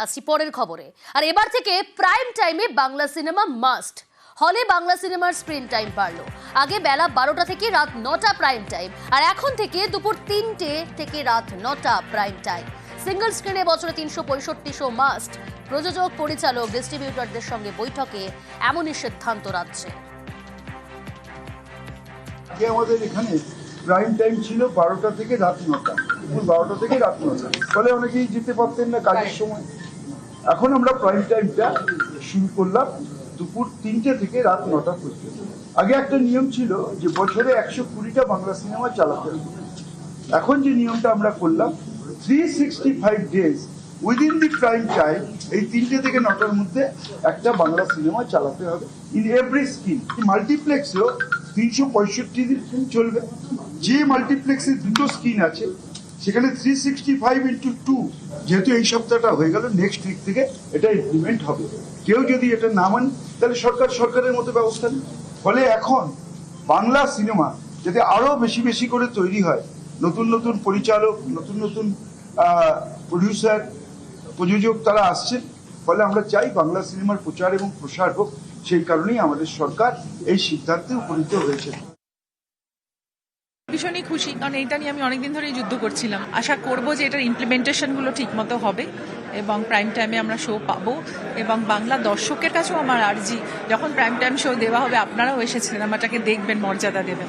আসছি পরের খবরে। আর এবার থেকে প্রাইম টাইমে বাংলা সিনেমা মাস্ট। হলে বাংলা সিনেমার স্ক্রিন টাইম বাড়লো। আগে বেলা 12টা থেকে রাত 9টা প্রাইম টাইম, আর এখন থেকে দুপুর 3টে থেকে রাত 9টা প্রাইম টাইম। সিঙ্গল স্ক্রিনে বছরে 365 শো মাস্ট। প্রযোজক, পরিচালক, ডিস্ট্রিবিউটরদের সঙ্গে বৈঠকে এমনই সিদ্ধান্ত রাজ্যে। আমাদের এখানে প্রাইম টাইম ছিল 12টা থেকে রাত 9টা, দুপুর 12টা থেকে রাত 9টা, ফলে অনেকেই যেতে পারতেন না কাজের সময়। এখন আমরা প্রাইম টাইমটা শুরু করলাম দুপুর 3টে থেকে রাত 9টা পর্যন্ত। আগে একটা নিয়ম ছিল যে বছরে 120টা বাংলা সিনেমা চালাতে হবে। এখন যে নিয়মটা আমরা করলাম, 365 days within the prime time, এই 3টে থেকে 9টার মধ্যে একটা বাংলা সিনেমা চালাতে হবে ইন এভরি স্ক্রিন। মাল্টিপ্লেক্সেও 365 দিন চলবে। যে মাল্টিপ্লেক্সে 2টো স্ক্রিন আছে সেখানে 365 × 2, যেহেতু এই সপ্তাহটা হয়ে গেল, নেক্সট উইক থেকে এটা ইমপ্লিমেন্ট হবে। কেউ যদি এটা না মানে তাহলে সরকারের মতো ব্যবস্থা নেই। ফলে এখন বাংলা সিনেমা যাতে আরো বেশি বেশি করে তৈরি হয়, নতুন নতুন পরিচালক, নতুন নতুন প্রডিউসার, প্রযোজক তারা আসছেন। ফলে আমরা চাই বাংলা সিনেমার প্রচার এবং প্রসার হোক। সেই কারণেই আমাদের সরকার এই সিদ্ধান্তে উপনীত হয়েছে। ভীষণই খুশি, কারণ এটা নিয়ে আমি অনেকদিন ধরেই যুদ্ধ করছিলাম। আশা করব যে এটার ইমপ্লিমেন্টেশনগুলো ঠিক মতো হবে এবং প্রাইম টাইমে আমরা শো পাবো। এবং বাংলা দর্শকের কাছেও আমার আর্জি, যখন প্রাইম টাইম শো দেওয়া হবে আপনারাও এসে সিনেমাটাকে দেখবেন, মর্যাদা দেবেন।